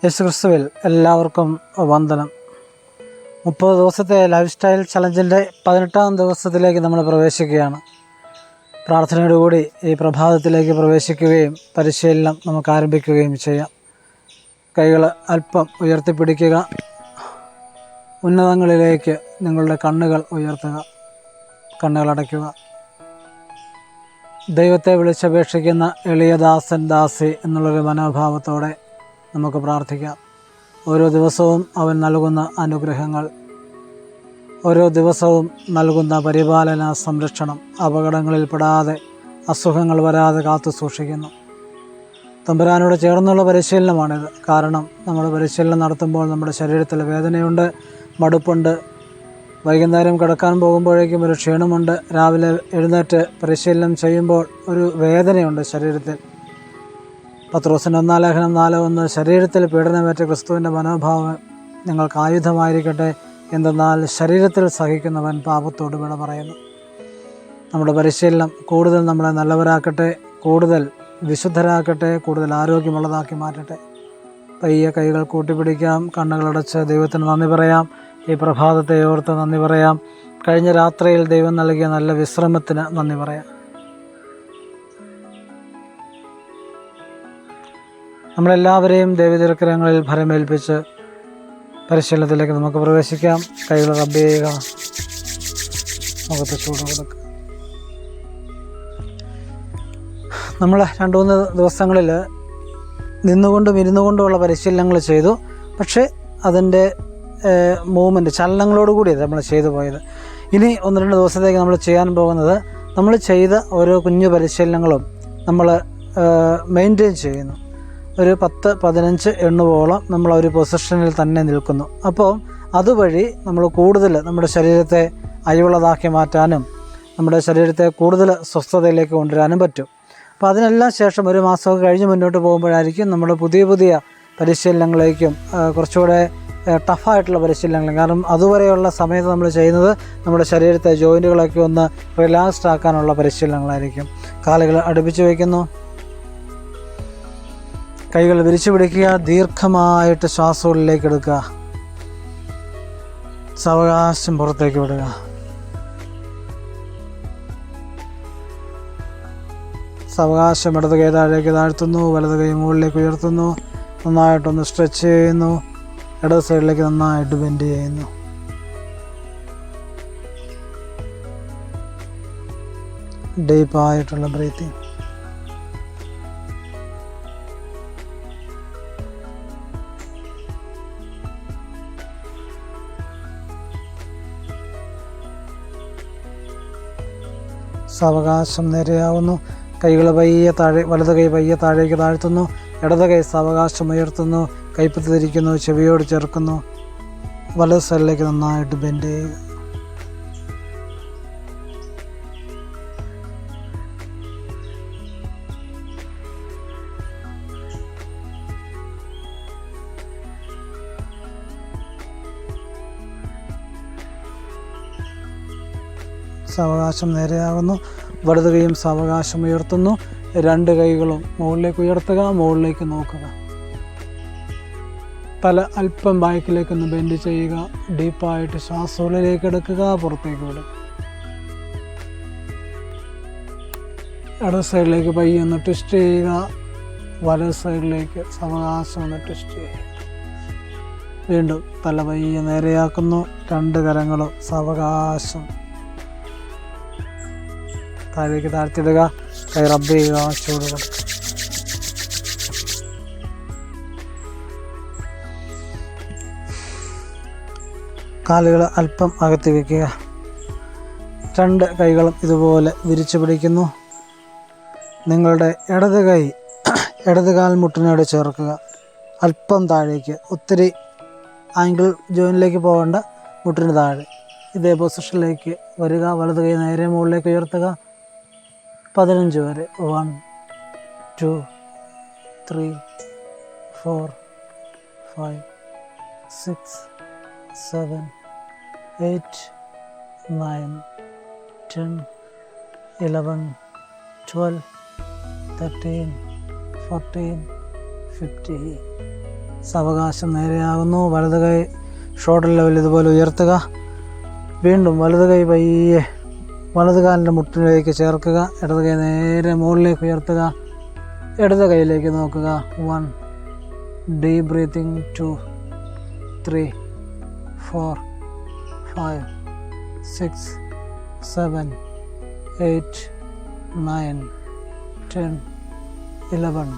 യേശുക്രിസ്തുവിൽ എല്ലാവർക്കും വന്ദനം. 30 ദിവസത്തെ ലൈഫ് സ്റ്റൈൽ ചലഞ്ചിൻ്റെ 18ാം ദിവസത്തിലേക്ക് നമ്മൾ പ്രവേശിക്കുകയാണ്. പ്രാർത്ഥനയോടുകൂടി ഈ പ്രഭാതത്തിലേക്ക് പ്രവേശിക്കുകയും പരിശീലനം നമുക്ക് ആരംഭിക്കുകയും ചെയ്യാം. കൈകൾ അല്പം ഉയർത്തിപ്പിടിക്കുക. ഉന്നതങ്ങളിലേക്ക് നിങ്ങളുടെ കണ്ണുകൾ ഉയർത്തുക. കണ്ണുകൾ അടയ്ക്കുക. ദൈവത്തെ വിളിച്ചപേക്ഷിക്കുന്ന എളിയദാസൻ ദാസി എന്നുള്ളൊരു മനോഭാവത്തോടെ നമുക്ക് പ്രാർത്ഥിക്കാം. ഓരോ ദിവസവും അവൻ നൽകുന്ന അനുഗ്രഹങ്ങൾ, ഓരോ ദിവസവും നൽകുന്ന പരിപാലന സംരക്ഷണം, അപകടങ്ങളിൽ പെടാതെ അസുഖങ്ങൾ വരാതെ കാത്തു സൂക്ഷിക്കുന്നു. തമ്പുരാനോട് ചേർന്നുള്ള പരിശീലനമാണിത്. കാരണം നമ്മൾ പരിശീലനം നടത്തുമ്പോൾ നമ്മുടെ ശരീരത്തിൽ വേദനയുണ്ട്, മടുപ്പുണ്ട്, വൈകുന്നേരം കിടക്കാൻ പോകുമ്പോഴേക്കും ഒരു ക്ഷീണമുണ്ട്, രാവിലെ എഴുന്നേറ്റ് പരിശീലനം ചെയ്യുമ്പോൾ ഒരു വേദനയുണ്ട് ശരീരത്തിൽ. പത്രോസിൻ്റെ 1 ലേഖനം 4:1 ശരീരത്തിൽ പീഡനമേറ്റ ക്രിസ്തുവിൻ്റെ മനോഭാവം നിങ്ങൾക്ക് ആയുധമായിരിക്കട്ടെ, എന്തെന്നാൽ ശരീരത്തിൽ സഹിക്കുന്നവൻ പാപത്തോട് വിട പറയുന്നു. നമ്മുടെ പരിശീലനം കൂടുതൽ നമ്മളെ നല്ലവരാക്കട്ടെ, കൂടുതൽ വിശുദ്ധരാക്കട്ടെ, കൂടുതൽ ആരോഗ്യമുള്ളതാക്കി മാറ്റട്ടെ. പയ്യെ കൈകൾ കൂട്ടിപ്പിടിക്കാം, കണ്ണുകളടച്ച് ദൈവത്തിന് നന്ദി പറയാം. ഈ പ്രഭാതത്തെ ഓർത്ത് നന്ദി പറയാം. കഴിഞ്ഞ രാത്രിയിൽ ദൈവം നൽകിയ നല്ല വിശ്രമത്തിന് നന്ദി പറയാം. നമ്മളെല്ലാവരെയും ദൈവതിരക്കരങ്ങളിൽ ഭരമേൽപ്പിച്ച് പരിശീലനത്തിലേക്ക് നമുക്ക് പ്രവേശിക്കാം. കൈകൾ റബ്ബ് ചെയ്യുക, മുഖത്ത് ചൂട് കൊടുക്കുക. നമ്മൾ 2-3 ദിവസങ്ങളിൽ നിന്നുകൊണ്ടും ഇരുന്നുകൊണ്ടുമുള്ള പരിശീലനങ്ങൾ ചെയ്തു. പക്ഷേ അതിൻ്റെ മൂവ്മെൻറ്റ്, ചലനങ്ങളോടുകൂടി നമ്മൾ ചെയ്തു പോയത്. ഇനി 1-2 ദിവസത്തേക്ക് നമ്മൾ ചെയ്യാൻ പോകുന്നത്, നമ്മൾ ചെയ്ത ഓരോ കുഞ്ഞു പരിശീലനങ്ങളും നമ്മൾ മെയിൻറ്റെയിൻ ചെയ്യുന്നു. ഒരു 10-15 എണ്ണുവോളം നമ്മൾ ഒരു പൊസിഷനിൽ തന്നെ നിൽക്കുന്നു. അപ്പോൾ അതുവഴി നമ്മൾ കൂടുതൽ നമ്മുടെ ശരീരത്തെ അയവുള്ളതാക്കി മാറ്റാനും നമ്മുടെ ശരീരത്തെ കൂടുതൽ സ്വസ്ഥതയിലേക്ക് കൊണ്ടുവരാനും പറ്റും. അപ്പോൾ അതിനെല്ലാം ശേഷം 1 മാസമൊക്കെ കഴിഞ്ഞ് മുന്നോട്ട് പോകുമ്പോഴായിരിക്കും നമ്മൾ പുതിയ പരിശീലനങ്ങളിലേക്കും കുറച്ചുകൂടെ ടഫായിട്ടുള്ള പരിശീലനങ്ങൾ. കാരണം അതുവരെയുള്ള സമയത്ത് നമ്മൾ ചെയ്യുന്നത് നമ്മുടെ ശരീരത്തെ ജോയിൻറ്റുകളൊക്കെ ഒന്ന് റിലാക്സ്ഡ് ആക്കാനുള്ള പരിശീലനങ്ങളായിരിക്കും. കാലുകൾ അടുപ്പിച്ച് വയ്ക്കുന്നു, കൈകൾ വിരിച്ചു പിടിക്കുക, ദീർഘമായിട്ട് ശ്വാസമുള്ളിലേക്ക് എടുക്കുക, സാവകാശം പുറത്തേക്ക് വിടുക. സാവകാശം ഇടത് കൈ താഴേക്ക് താഴ്ത്തുന്നു, വലത് കൈ മുകളിലേക്ക് ഉയർത്തുന്നു, നന്നായിട്ടൊന്ന് സ്ട്രെച്ച് ചെയ്യുന്നു, ഇടത് സൈഡിലേക്ക് നന്നായിട്ട് ബെൻഡ് ചെയ്യുന്നു. ഡീപ്പായിട്ടുള്ള ബ്രീത്തിങ്. സാവകാശം നേരെയാവുന്നു. കൈകൾ പയ്യെ വലത് കൈ പയ്യെ താഴേക്ക് താഴ്ത്തുന്നു, ഇടത് കൈ സാവകാശം ഉയർത്തുന്നു, കൈപ്പത്തി തിരിക്കുന്നു, ചെവിയോട് ചേർക്കുന്നു, വലത് സൈഡിലേക്ക് നന്നായിട്ട് ബെൻഡ് ചെയ്യുക. സാവകാശം നേരെയാകുന്നു. വലത് കൈയും സാവകാശം ഉയർത്തുന്നു, 2 കൈകളും മുകളിലേക്ക് ഉയർത്തുക, മുകളിലേക്ക് നോക്കുക. തല അല്പം ബാക്കിലേക്കൊന്ന് ബെൻഡ് ചെയ്യുക. ഡീപ്പായിട്ട് ശ്വാസം ഉള്ളിലേക്ക് എടുക്കുക, പുറത്തേക്ക് വിടുക. ഇടത് സൈഡിലേക്ക് പയ്യെ ഒന്ന് ട്വിസ്റ്റ് ചെയ്യുക, വലത് സൈഡിലേക്ക് സാവകാശം ഒന്ന് ട്വിസ്റ്റ് ചെയ്യുക. വീണ്ടും തല പയ്യെ നേരെയാക്കുന്നു, 2 കരങ്ങളും സാവകാശം താഴേക്ക് താഴ്ത്തിയിടുക, കൈ റബ്ബ് ചെയ്യുക, ചൂട് കൊടുക്കുക. കാലുകൾ അല്പം അകത്തി വയ്ക്കുക. 2 കൈകളും ഇതുപോലെ വിരിച്ചു പിടിക്കുന്നു. നിങ്ങളുടെ ഇടത് കാൽ മുട്ടിനോട് ചേർക്കുക, അല്പം താഴേക്ക്, ഒത്തിരി ആംഗിൾ ജോയിനിലേക്ക് പോകേണ്ട, മുട്ടിന് താഴെ. ഇതേ പൊസിഷനിലേക്ക് വരിക. വലത് കൈ നേരെ മുകളിലേക്ക് ഉയർത്തുക. 15 വരെ. 1 2 3 4 5 6 7 8 9 10 11 12 13 14 15 സാവകാശം നേരെയാകുന്നു. വലത് കൈ ഷോൾഡർ ലെവൽ ഇതുപോലെ ഉയർത്തുക. വീണ്ടും വലത് കൈ പയ്യെ വലത് കാലിൻ്റെ മുട്ടിലേക്ക് ചേർക്കുക. ഇടത് കൈ നേരെ മുകളിലേക്ക് ഉയർത്തുക. ഇടത് കൈയിലേക്ക് നോക്കുക. 1 ഡീപ് ബ്രീത്തിങ്, 2 3 4 5 6 7 8 9 10 11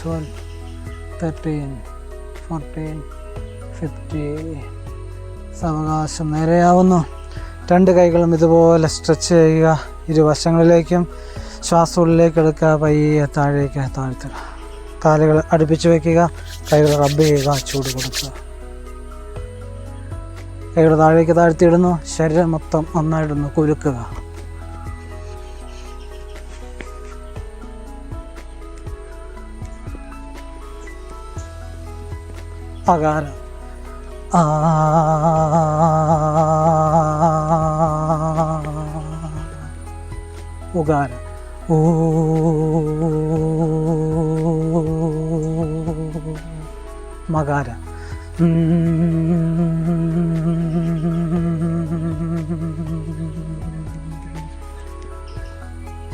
12 13 14 15. സാവകാശം നേരെയാവുന്നു. 2 കൈകളും ഇതുപോലെ സ്ട്രെച്ച് ചെയ്യുക. ഇരുവശങ്ങളിലേക്കും ശ്വാസം ഉള്ളിലേക്ക് എടുക്കുക. പയ്യെ താഴേക്ക് താഴ്ത്തുക. കാലുകൾ അടുപ്പിച്ച് വയ്ക്കുക. കൈകൾ റബ്ബ് ചെയ്യുക. ചൂട് കൊടുക്കുക. കൈകൾ താഴേക്ക് താഴ്ത്തിയിടുന്നു. ശരീരം മൊത്തം നന്നായിട്ടൊന്ന് കുലുക്കുക. അകാര ഉകാര മകാര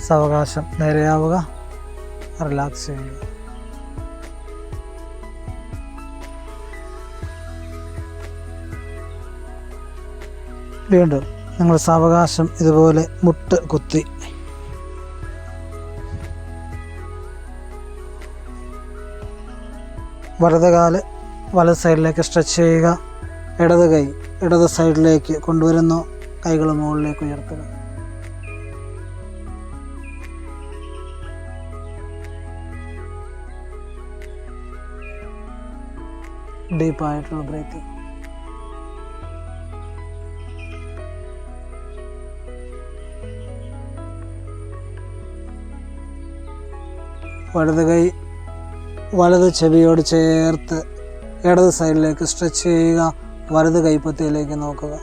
സാവകാശം നേരെയാവുക. റിലാക്സ് ചെയ്യുക. വീണ്ടും നിങ്ങൾ സാവകാശം ഇതുപോലെ മുട്ട് കുത്തി വലത് കാല് വലത് സൈഡിലേക്ക് സ്ട്രെച്ച് ചെയ്യുക. ഇടത് കൈ ഇടത് സൈഡിലേക്ക് കൊണ്ടുവരുന്നു. കൈകൾ മുകളിലേക്ക് ഉയർത്തുക. ഡീപ്പായിട്ടുള്ള ബ്രീത്തിങ്. വലത് കൈ വലത് ചെവിയോട് ചേർത്ത് ഇടത് സൈഡിലേക്ക് സ്ട്രെച്ച് ചെയ്യുക. വലത് കൈപ്പത്തിയിലേക്ക് നോക്കുക.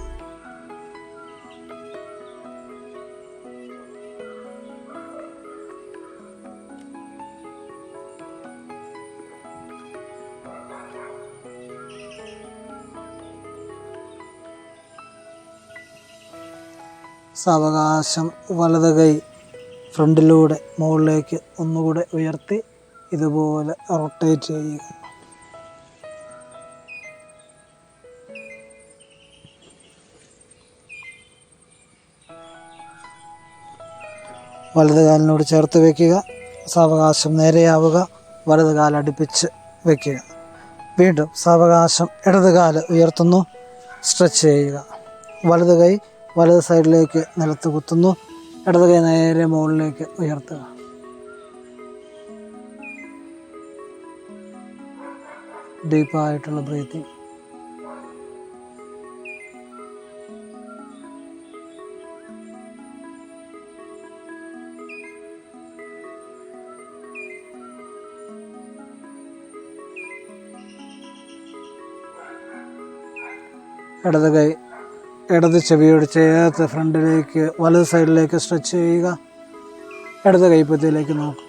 സാവകാശം വലത് കൈ ഫ്രണ്ടിലൂടെ മുകളിലേക്ക് ഒന്നുകൂടെ ഉയർത്തി ഇതുപോലെ റൊട്ടേറ്റ് ചെയ്യുക. വലത് കാലിനോട് ചേർത്ത് വയ്ക്കുക. സാവകാശം നേരെയാവുക. വലത് കാല് അടുപ്പിച്ച് വയ്ക്കുക. വീണ്ടും സാവകാശം ഇടത് കാല് ഉയർത്തുന്നു. സ്ട്രെച്ച് ചെയ്യുക. വലത് കൈ വലത് സൈഡിലേക്ക് നിലത്ത് കുത്തുന്നു. ഇടത് കൈ നേരെ മുകളിലേക്ക് ഉയർത്തുക. ഡീപ്പായിട്ടുള്ള ബ്രീത്തിങ്. ഇടത് കൈ ഇടത് ചെവിയോട് ചേർത്ത് ഫ്രണ്ടിലേക്ക് വലത് സൈഡിലേക്ക് സ്ട്രെച്ച് ചെയ്യുക. ഇടത് കൈപ്പത്തിയിലേക്ക് നോക്കുക.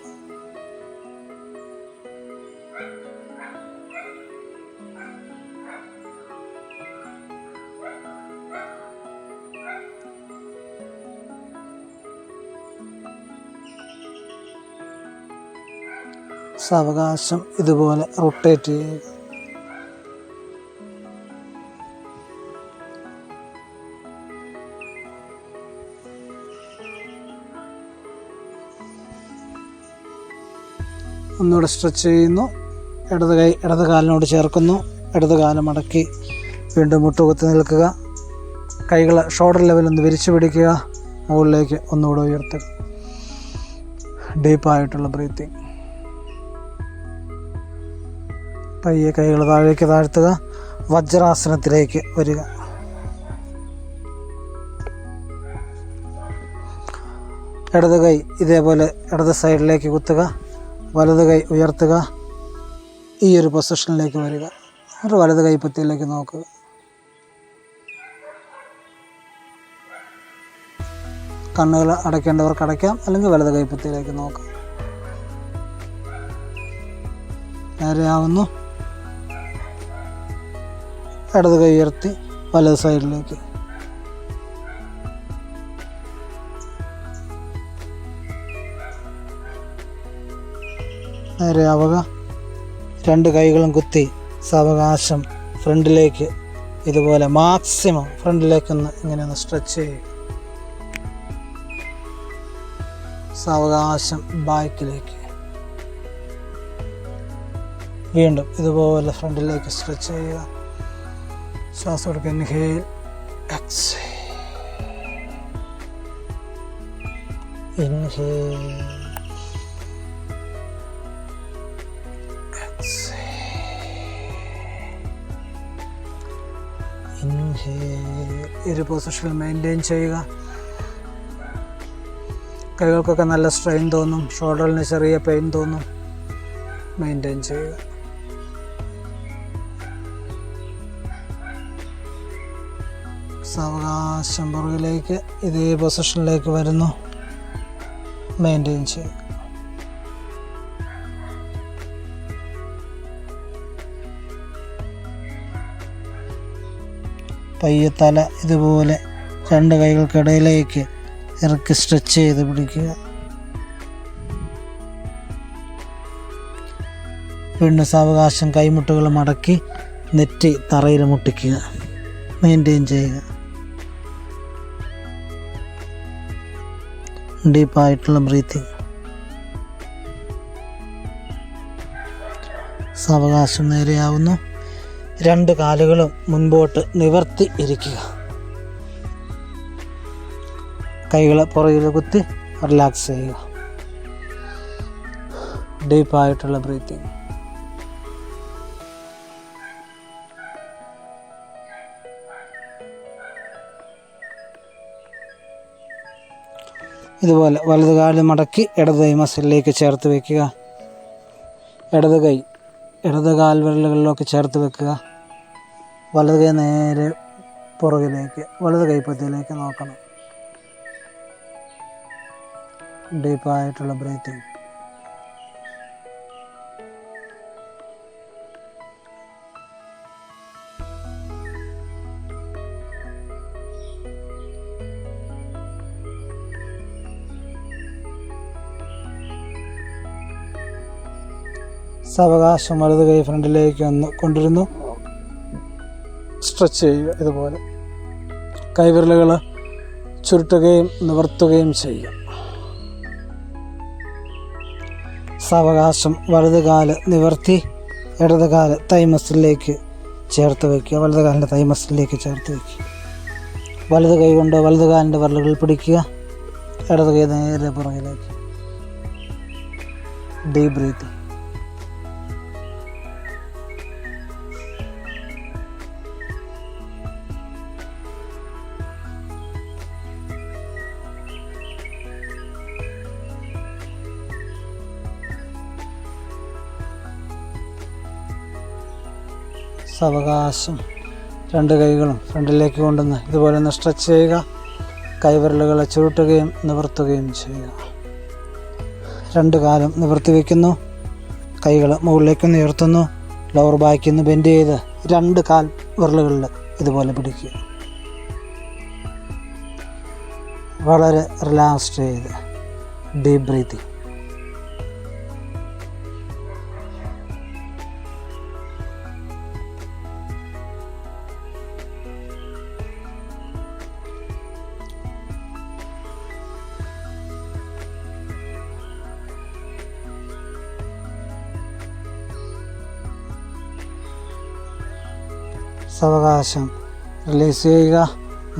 സാവകാശം ഇതുപോലെ റൊട്ടേറ്റ് ചെയ്യുക. ഒന്നുകൂടെ സ്ട്രെച്ച് ചെയ്യുന്നു. ഇടത് കൈ ഇടത് കാലിനോട് ചേർക്കുന്നു. ഇടത് കാല് മടക്കി വീണ്ടും മുട്ടുകുത്തി നിൽക്കുക. കൈകൾ ഷോൾഡർ ലെവലൊന്ന് വിരിച്ചു പിടിക്കുക. മുകളിലേക്ക് ഒന്നുകൂടെ ഉയർത്തുക. ഡീപ്പായിട്ടുള്ള ബ്രീത്തിങ്. പയ്യെ കൈകൾ താഴേക്ക് താഴ്ത്തുക. വജ്രാസനത്തിലേക്ക് വരിക. ഇടത് കൈ ഇതേപോലെ ഇടത് സൈഡിലേക്ക് കുത്തുക. വലത് കൈ ഉയർത്തുക. ഈ ഒരു പൊസിഷനിലേക്ക് വരിക. ഒരു വലത് കൈപ്പത്തിയിലേക്ക് നോക്കുക. കണ്ണുകൾ അടയ്ക്കേണ്ടവർക്ക് അടയ്ക്കാം, അല്ലെങ്കിൽ വലത് കൈപ്പത്തിയിലേക്ക് നോക്കാം. നേരെയാവുന്നു. ഇടത് കൈ ഉയർത്തി വലത് സൈഡിലേക്ക്. നേരെ ആവുക. 2 കൈകളും കുത്തി സാവകാശം ഫ്രണ്ടിലേക്ക്, ഇതുപോലെ മാക്സിമം ഫ്രണ്ടിലേക്കൊന്ന് ഇങ്ങനെ ഒന്ന് സ്ട്രെച്ച് ചെയ്യുക. സാവകാശം ബാക്കിലേക്ക് വീണ്ടും ഇതുപോലെ ഫ്രണ്ടിലേക്ക് സ്ട്രെച്ച് ചെയ്യുക. ശ്വാസം എടുക്കുക. ഇൻഹേൽ, എക്സേൽ, ഇൻഹേൽ, ഈ ഒരു പൊസിഷൻ മെയിൻറ്റെയിൻ ചെയ്യുക. കൈകൾക്കൊക്കെ നല്ല സ്ട്രെയിൻ തോന്നും, ഷോൾഡറിന് ചെറിയ പെയിൻ തോന്നും. മെയിൻറ്റെയിൻ ചെയ്യുക. സാവകാശം പുറകിലേക്ക് ഇതേ പൊസിഷനിലേക്ക് വരുന്നു. മെയിൻറ്റെയിൻ ചെയ്യുക. പയ്യെ തല ഇതുപോലെ 2 കൈകൾക്കിടയിലേക്ക് ഇറക്കി സ്ട്രെച്ച് ചെയ്ത് പിടിക്കുക. വീണ്ടും സാവകാശം കൈമുട്ടുകൾ മടക്കി നെറ്റി തറയിൽ മുട്ടിക്കുക. മെയിൻറ്റെയിൻ ചെയ്യുക. ഡീപ്പായിട്ടുള്ള ബ്രീത്തിങ്. സാവകാശം നേരെയാവുന്നു. 2 കാലുകളും മുൻപോട്ട് നിവർത്തി ഇരിക്കുക. കൈകൾ പുറകിൽ കുത്തി റിലാക്സ് ചെയ്യുക. ഡീപ്പായിട്ടുള്ള ബ്രീത്തിങ്. ഇതുപോലെ വലത് കാല് മടക്കി ഇടത് കൈ മസിലിലേക്ക് ചേർത്ത് വയ്ക്കുക. ഇടത് കാൽ വിരലുകളിലൊക്കെ ചേർത്ത് വെക്കുക. വലത് കൈ നേരെ പുറകിലേക്ക്, വലത് കൈപ്പത്തിയിലേക്ക് നോക്കണം. ഡീപ്പായിട്ടുള്ള ബ്രീത്തിങ്. സാവകാശം വലത് കൈ ഫ്രണ്ടിലേക്ക് ഒന്ന് കൊണ്ടുവരുന്നു. സ്ട്രെച്ച് ചെയ്യുക. ഇതുപോലെ കൈവിരലുകൾ ചുരുട്ടുകയും നിവർത്തുകയും ചെയ്യുക. സാവകാശം വലത് കാല് നിവർത്തി ഇടത് കാല് തൈ മസിലിലേക്ക് ചേർത്ത് വയ്ക്കുക. വലത് കാലിൻ്റെ തൈ മസിലിലേക്ക് ചേർത്ത് വയ്ക്കുക. വലത് കൈ കൊണ്ട് വലത് കാലിൻ്റെ വിരലുകൾ പിടിക്കുക. ഇടത് കൈ നേരെ പുറകിലേക്ക്. Deep breathing. സാവകാശം 2 കൈകളും ഫ്രണ്ടിലേക്ക് കൊണ്ടുവന്ന് ഇതുപോലെ ഒന്ന് സ്ട്രെച്ച് ചെയ്യുക. കൈവിരലുകളെ ചുരുട്ടുകയും നിവർത്തുകയും ചെയ്യുക. 2 കാലും നിവർത്തി വയ്ക്കുന്നു. കൈകൾ മുകളിലേക്കൊന്ന് ഉയർത്തുന്നു. ലോവർ ബാക്കിൽ നിന്ന് ബെൻഡ് ചെയ്ത് 2 കാൽ വിരലുകളിൽ ഇതുപോലെ പിടിക്കുക. വളരെ റിലാക്സ്ഡ് ചെയ്ത് ഡീപ് ബ്രീത്തിങ്. സാവകാശം റിലീസ് ചെയ്യുക.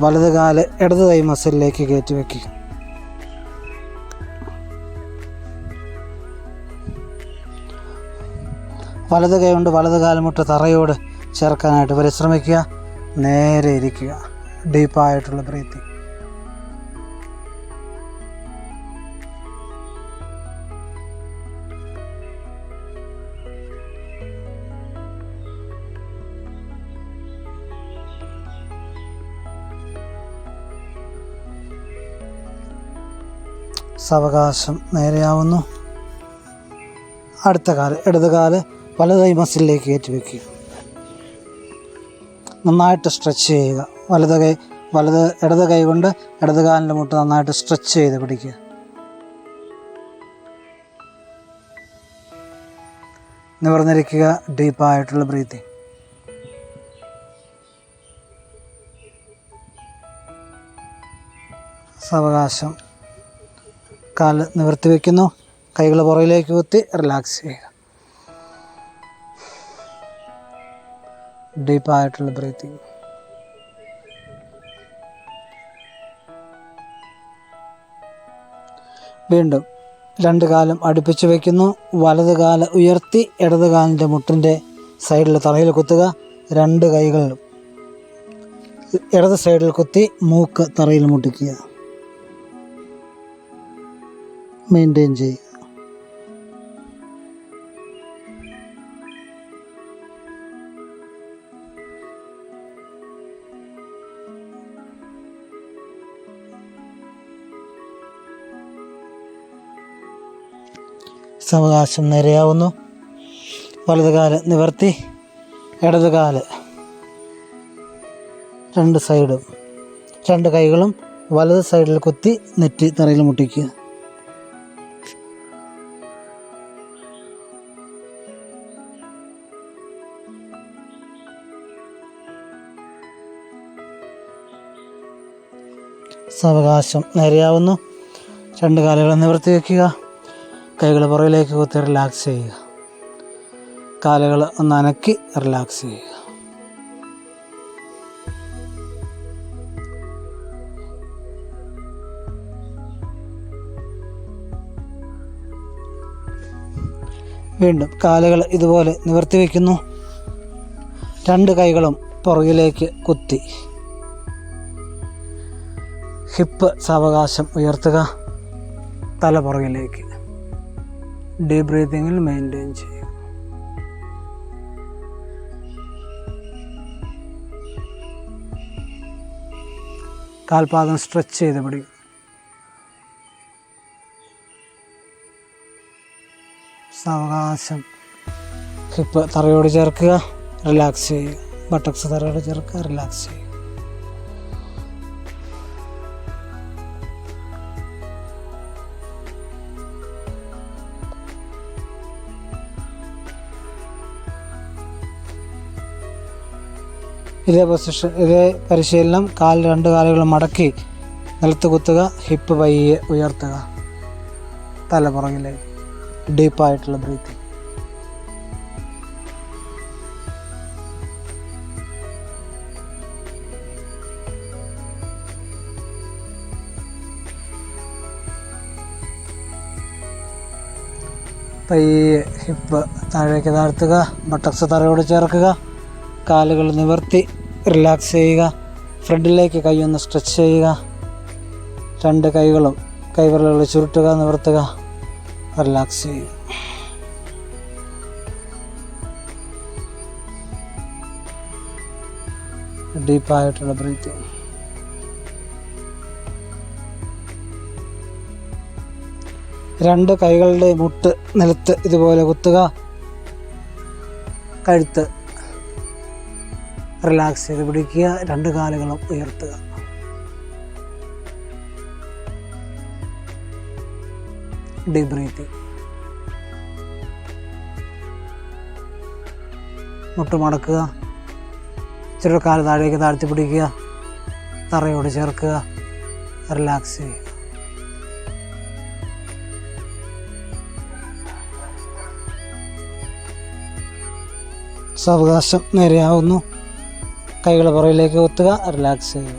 വലത് കാല് ഇടത് കൈ മസിലിലേക്ക് കയറ്റി വയ്ക്കുക. വലത് കൈ കൊണ്ട് വലത് കാലുമുട്ട് തറയോട് ചേർക്കാനായിട്ട് പരിശ്രമിക്കുക. നേരെ ഇരിക്കുക. ഡീപ്പായിട്ടുള്ള ബ്രീത്തിങ്. സാവകാശം നേരെയാവുന്നു. അടുത്ത കാല് ഇടത് കാല് വലത് കൈ മസിലിലേക്ക് കയറ്റി വയ്ക്കുക. നന്നായിട്ട് സ്ട്രെച്ച് ചെയ്യുക. ഇടത് കൈ കൊണ്ട് ഇടത് കാലിൻ്റെ മുട്ട് നന്നായിട്ട് സ്ട്രെച്ച് ചെയ്ത് പിടിക്കുക. നിവർന്നിരിക്കുക. ഡീപ്പായിട്ടുള്ള ബ്രീത്തിങ്. സാവകാശം കാല് നിവർത്തി വയ്ക്കുന്നു. കൈകൾ പുറകിലേക്ക് കുത്തി റിലാക്സ് ചെയ്യുക. ഡീപ്പായിട്ടുള്ള ബ്രീത്തിങ്. വീണ്ടും 2 കാലും അടുപ്പിച്ച് വയ്ക്കുന്നു. വലത് കാല് ഉയർത്തി ഇടത് കാലിൻ്റെ മുട്ടിൻ്റെ സൈഡിൽ തറയിൽ കുത്തുക. 2 കൈകളിലും ഇടത് സൈഡിൽ കുത്തി മൂക്ക് തറയിൽ മുട്ടിക്കുക. മെയിൻറ്റെയിൻ ചെയ്യുക. സാവകാശം നേരെയാവുന്നു. വലത് കാല് നിവർത്തി ഇടത് കാല് 2 സൈഡും 2 കൈകളും വലത് സൈഡിൽ കുത്തി നെറ്റി തറയിൽ മുട്ടിക്കുക. സാവകാശം നേരെയാവുന്നു. 2 കാലുകൾ നിവർത്തി വയ്ക്കുക. കൈകൾ പുറകിലേക്ക് കുത്തി റിലാക്സ് ചെയ്യുക. കാലുകൾ ഒന്ന് അനക്കി റിലാക്സ് ചെയ്യുക. വീണ്ടും കാലുകൾ ഇതുപോലെ നിവർത്തി വയ്ക്കുന്നു. 2 കൈകളും പുറകിലേക്ക് കുത്തി ഹിപ്പ് സാവകാശം ഉയർത്തുക. തല പുറകിലേക്ക്. ഡീപ് ബ്രീതിങ്ങിൽ മെയിൻറ്റെയിൻ ചെയ്യുക. കാൽപാദം സ്ട്രെച്ച് ചെയ്ത് പിടിക്കും. സാവകാശം ഹിപ്പ് തറയോട് ചേർക്കുക. റിലാക്സ് ചെയ്യുക. ബട്ടക്സ് തറയോട് ചേർക്കുക. റിലാക്സ് ചെയ്യുക. ഇതേ പരിശീലനം 2 കാലുകളും മടക്കി നിലത്ത് കുത്തുക. ഹിപ്പ് പയ്യെ ഉയർത്തുക. തല പുറകിലേക്ക്. ഡീപ്പായിട്ടുള്ള ബ്രീത്തിങ്. പയ്യെ ഹിപ്പ് താഴേക്ക് താഴ്ത്തുക. ബട്ടക്സ് തറയോട് ചേർക്കുക. കാലുകൾ നിവർത്തി റിലാക്സ് ചെയ്യുക. ഫ്രണ്ടിലേക്ക് കൈയൊന്ന് സ്ട്രെച്ച് ചെയ്യുക. 2 കൈകളും കൈവിരലുകൾ ചുരുട്ടുക. നിവർത്തുക. റിലാക്സ് ചെയ്യുക. ഡീപ്പായിട്ടുള്ള ബ്രീത്തിങ്. രണ്ട് കൈകളുടെ മുട്ട് നിലത്ത് ഇതുപോലെ കുത്തുക. കഴുത്ത് റിലാക്സ് ചെയ്ത് പിടിക്കുക. 2 കാലുകളും ഉയർത്തുക. Deep breathing. മുട്ട് മടക്കുക. ഇച്ചിരി കാല് താഴേക്ക് താഴ്ത്തി പിടിക്കുക. തറയോട് ചേർക്കുക. റിലാക്സ് ചെയ്യുക. സാവകാശം നേരെയാവുന്നു. കൈകൾ പുറകിലേക്ക് കുത്തുക. റിലാക്സ് ചെയ്യുക.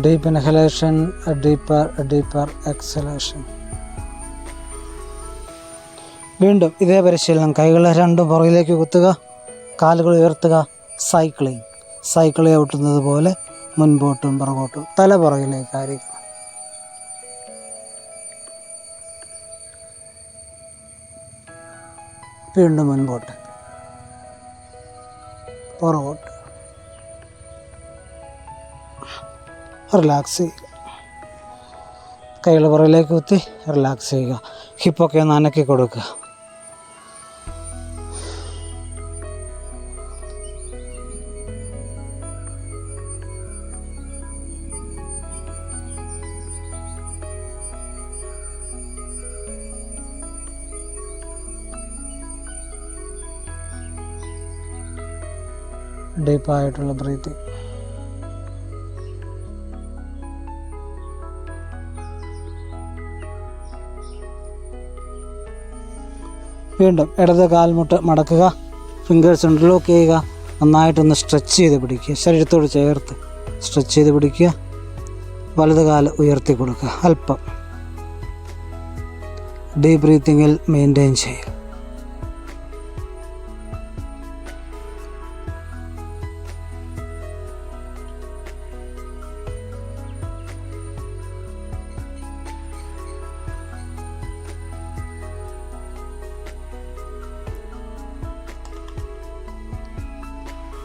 Deep inhalation, deeper exhalation. വീണ്ടും ഇതേ പരിശീലനം. കൈകൾ രണ്ടും പുറകിലേക്ക് കുത്തുക. കാലുകൾ ഉയർത്തുക. സൈക്കിൾ ചവിട്ടുന്നത് പോലെ മുൻപോട്ടും പുറകോട്ടും. തല പുറകിലേക്കായിരിക്കും. വീണ്ടും മുൻപോട്ട് പുറകോട്ട്. റിലാക്സ് ചെയ്യുക. കൈകൾ പുറകിലേക്ക് കുത്തി റിലാക്സ് ചെയ്യുക. ഹിപ്പൊക്കെ ഒന്ന് അനക്കി കൊടുക്കുക. ഡീപ്പായിട്ടുള്ള ബ്രീത്തിങ്. വീണ്ടും ഇടത് കാൽമുട്ട് മടക്കുക, ഫിംഗേഴ്സ് ഇൻ്റർലോക്ക് ചെയ്യുക, നന്നായിട്ടൊന്ന് സ്ട്രെച്ച് ചെയ്ത് പിടിക്കുക, ശരീരത്തോട് ചേർത്ത് സ്ട്രെച്ച് ചെയ്ത് പിടിക്കുക. വലത് കാല് ഉയർത്തി കൊടുക്കുക, അല്പം ഡീപ്പ് ബ്രീത്തിങ്ങിൽ മെയിൻറ്റെയിൻ ചെയ്യുക.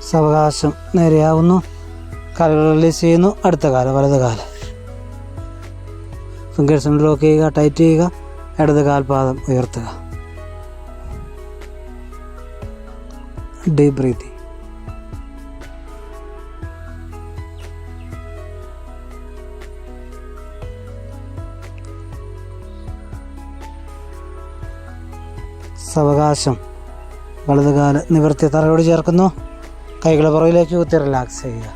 സാവകാശം നേരെയാവുന്നു, കാലുകൾ റിലീസ് ചെയ്യുന്നു. അടുത്ത കാല് വലത് കാല്, ഫിംഗേഴ്സ് ലോക്ക് ചെയ്യുക, ടൈറ്റ് ചെയ്യുക, ഇടത് കാൽപാദം ഉയർത്തുക. Deep breathing. സാവകാശം വലത് കാല് നിവർത്തി തറയോട് ചേർക്കുന്നു, കൈകൾ പുറകിലേക്ക് കുത്തി റിലാക്സ് ചെയ്യുക.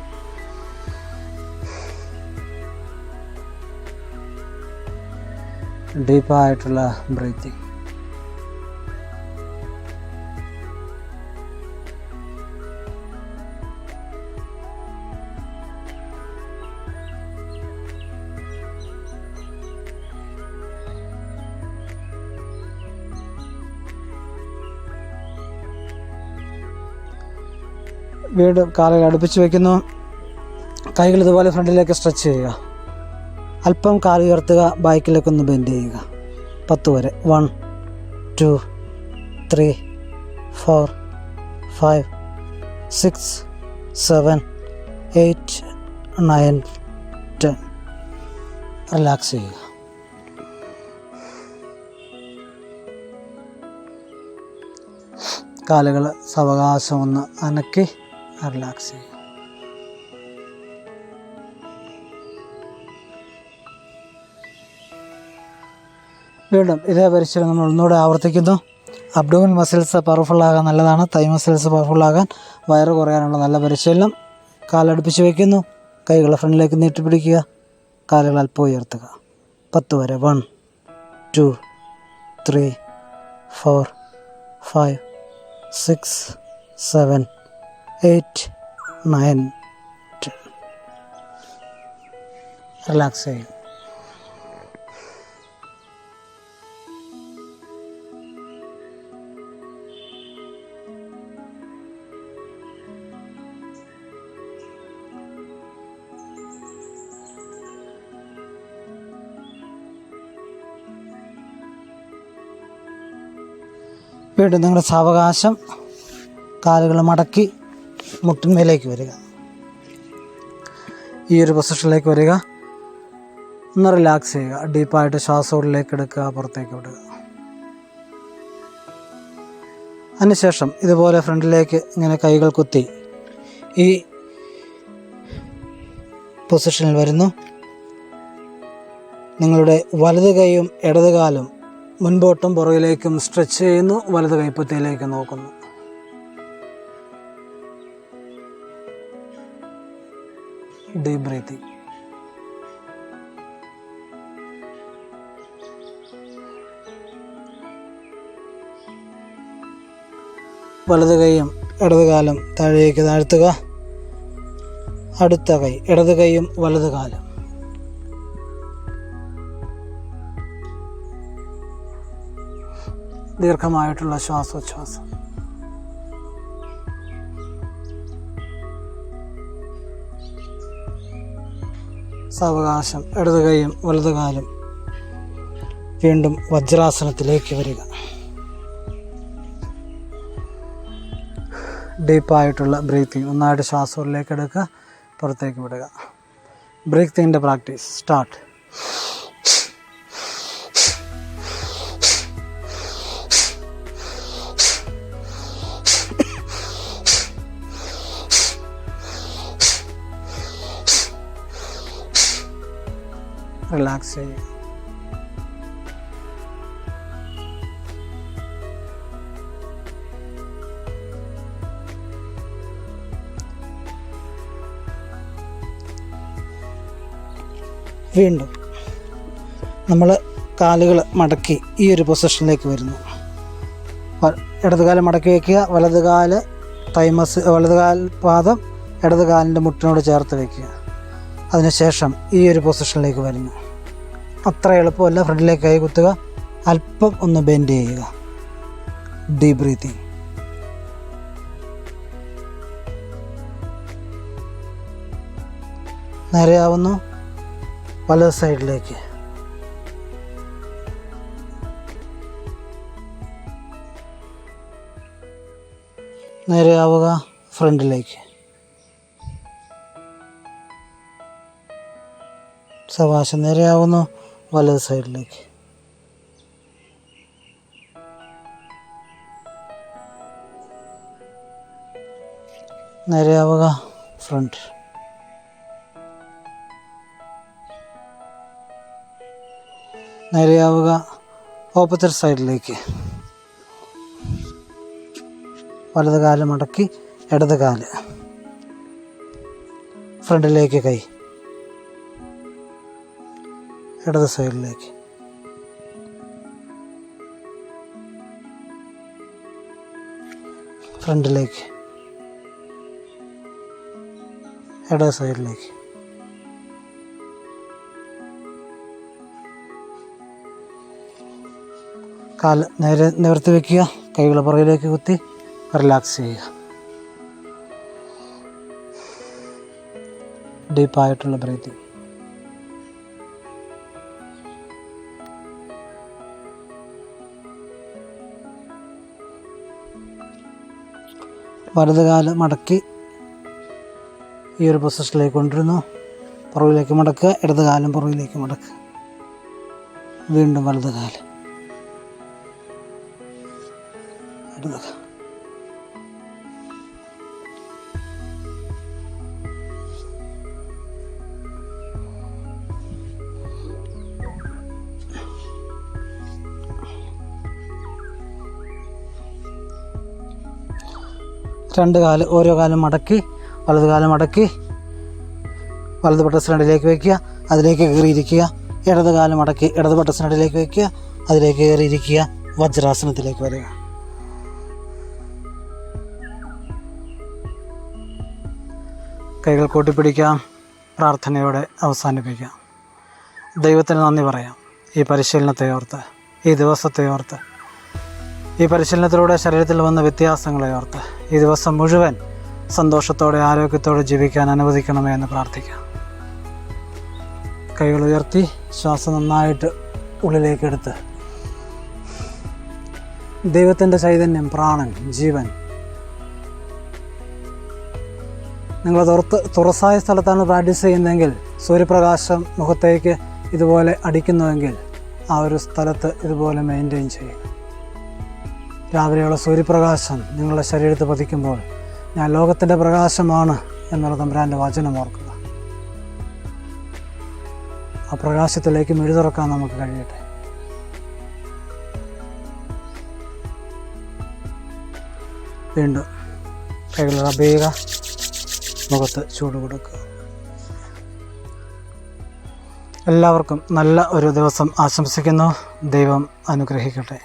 ഡീപ്പായിട്ടുള്ള ബ്രീത്തിങ്. വീണ്ടും കാലുകൾ അടുപ്പിച്ച് വയ്ക്കുന്നു, കൈകൾ ഇതുപോലെ ഫ്രണ്ടിലേക്ക് സ്ട്രെച്ച് ചെയ്യുക. അല്പം കാല് ഉയർത്തുക, ബാക്കിലേക്കൊന്ന് ബെൻഡ് ചെയ്യുക. 10 വരെ. 1 2 3 4 5 6 7 8 9 10. റിലാക്സ് ചെയ്യുക. കാലുകൾ സാവകാശം ഒന്ന് അനക്കി റിലാക്സ് ചെയ്യുക. വീണ്ടും ഇതേ പരിശീലനം നമ്മൾ ഒന്നുകൂടെ ആവർത്തിക്കുന്നു. അബ്ഡോമിനൽ മസിൽസ് പവർഫുള്ളാകാൻ നല്ലതാണ്. തൈ മസിൽസ് പവർഫുള്ളാകാൻ വയറ് കുറയാനുള്ള നല്ല പരിശീലനം. കാലടുപ്പിച്ച് വയ്ക്കുന്നു, കൈകൾ ഫ്രണ്ടിലേക്ക് നീട്ടിപ്പിടിക്കുക, കാലുകൾ അല്പം ഉയർത്തുക. 10 വരെ. 1 2 3 4 5 6 7 8 9 10. റിലാക്സ് ചെയ്യും. വീണ്ടും നിങ്ങളുടെ സാവകാശം കാലുകൾ മടക്കി മുട്ടിന്മേലേക്ക് വരിക. ഈ ഒരു പൊസിഷനിലേക്ക് വരിക. ഒന്ന് റിലാക്സ് ചെയ്യുക. ഡീപ്പായിട്ട് ശ്വാസം ഉള്ളിലേക്ക് എടുക്കുക, പുറത്തേക്ക് വിടുക. അതിനുശേഷം ഇതുപോലെ ഫ്രണ്ടിലേക്ക് ഇങ്ങനെ കൈകൾ കുത്തി ഈ പൊസിഷനിൽ വരുന്നു. നിങ്ങളുടെ വലത് കൈയും ഇടത് കാലും മുൻപോട്ടും പുറകിലേക്കും സ്ട്രെച്ച് ചെയ്യുന്നു. വലത് കൈപ്പത്തിയിലേക്ക് നോക്കുന്നു. Deep breathing. വലത് കൈയും ഇടത് കാലും താഴേക്ക് താഴ്ത്തുക. അടുത്ത കൈ, ഇടത് കൈയും വലത് കാലും. ദീർഘമായിട്ടുള്ള ശ്വാസോച്ഛ്വാസം. സാവകാശം ഇടത് കൈയും വലത് കാലും. വീണ്ടും വജ്രാസനത്തിലേക്ക് വരിക. ഡീപ്പായിട്ടുള്ള ബ്രീത്തിങ്. ഒന്നായിട്ട് ശ്വാസം ഉള്ളിലേക്ക് എടുക്കുക, പുറത്തേക്ക് വിടുക. ബ്രീത്തിങ്ങിൻ്റെ പ്രാക്ടീസ് സ്റ്റാർട്ട്. റിലാക്സ് ചെയ്യുക. വീണ്ടും നമ്മൾ കാലുകൾ മടക്കി ഈ ഒരു പൊസിഷനിലേക്ക് വരുന്നു. ഇടതുകാലം മടക്കി വയ്ക്കുക, വലതുകാൽ പാദം ഇടതുകാലിൻ്റെ മുട്ടിനോട് ചേർത്ത് വയ്ക്കുക. അതിനുശേഷം ഈ ഒരു പൊസിഷനിലേക്ക് വരുന്നു. അത്ര എളുപ്പമല്ല. ഫ്രണ്ടിലേക്ക് കൈ കുത്തുക, അല്പം ഒന്ന് ബെൻഡ് ചെയ്യുക. Deep breathing. നേരെയാവുന്നു, വലത് സൈഡിലേക്ക്. നേരെയാവുക, ഫ്രണ്ടിലേക്ക്. സവാശം. നേരെയാവുന്നു, വലത് സൈഡിലേക്ക്. നേരെയാവുക, ഫ്രണ്ട്. നേരെയാവുക, ഓപ്പോസിറ്റ് സൈഡിലേക്ക്. വലത് കാല് മടക്കി ഇടത് കാല് ഫ്രണ്ടിലേക്ക്, കൈ ഇടത് സൈഡിലേക്ക്. ഫ്രണ്ടിലേക്ക്, ഇടത് സൈഡിലേക്ക്. കാല് നേരെ നിവർത്തി വയ്ക്കുക, കൈകൾ പുറകിലേക്ക് കുത്തി റിലാക്സ് ചെയ്യുക. ഡീപ്പായിട്ടുള്ള ബ്രീത്തിങ്. വലത് കാല് മടക്കി ഈ ഒരു പൊസിഷനിലേക്ക് കൊണ്ടുവരുന്നു. പുറകിലേക്ക് മടക്കുക, ഇടത് കാലും പുറകിലേക്ക് മടക്കുക. വീണ്ടും വലത് കാല്, ഇടത് കാല്. രണ്ട് കാല്, ഓരോ കാലം മടക്കി വലത് കാലം മടക്കി വലത് ബട്ടസിനടിയിലേക്ക് വയ്ക്കുക, അതിലേക്ക് കയറിയിരിക്കുക. ഇടത് കാലം മടക്കി ഇടത് ബട്ടസിനടിയിലേക്ക് വയ്ക്കുക, അതിലേക്ക് കയറിയിരിക്കുക. വജ്രാസനത്തിലേക്ക് വരിക. കൈകൾ കൂട്ടിപ്പിടിക്കാം. പ്രാർത്ഥനയോടെ അവസാനിപ്പിക്കാം. ദൈവത്തിന് നന്ദി പറയാം. ഈ പരിശീലനത്തെ ഓർത്ത്, ഈ ദിവസത്തെ ഓർത്ത്, ഈ പരിശീലനത്തിലൂടെ ശരീരത്തിൽ വന്ന വ്യത്യാസങ്ങളെ ഓർത്ത് ഈ ദിവസം മുഴുവൻ സന്തോഷത്തോടെ ആരോഗ്യത്തോടെ ജീവിക്കാൻ അനുവദിക്കണമേ എന്ന് പ്രാർത്ഥിക്കാം. കൈകൾ ഉയർത്തി ശ്വാസം നന്നായിട്ട് ഉള്ളിലേക്കെടുത്ത് ദൈവത്തിൻ്റെ ചൈതന്യം, പ്രാണൻ, ജീവൻ നിങ്ങൾ തുറസായ സ്ഥലത്താണ് പ്രാക്ടീസ് ചെയ്യുന്നതെങ്കിൽ, സൂര്യപ്രകാശം മുഖത്തേക്ക് ഇതുപോലെ അടിക്കുന്നുവെങ്കിൽ ആ ഒരു സ്ഥലത്ത് ഇതുപോലെ മെയിൻറ്റെയിൻ ചെയ്യുക. രാവിലെയുള്ള സൂര്യപ്രകാശം നിങ്ങളുടെ ശരീരത്തിൽ പതിക്കുമ്പോൾ ഞാൻ ലോകത്തിൻ്റെ പ്രകാശമാണ് എന്നുള്ള തമ്പുരാൻ്റെ വചനം ഓർക്കുക. ആ പ്രകാശത്തിലേക്ക് മിഴി തുറക്കാൻ നമുക്ക് കഴിയട്ടെ. വീണ്ടും കൈകൾ റബ്ബ് ചെയ്യുക, മുഖത്ത് ചൂട് കൊടുക്കുക. എല്ലാവർക്കും നല്ല ഒരു ദിവസം ആശംസിക്കുന്നു. ദൈവം അനുഗ്രഹിക്കട്ടെ.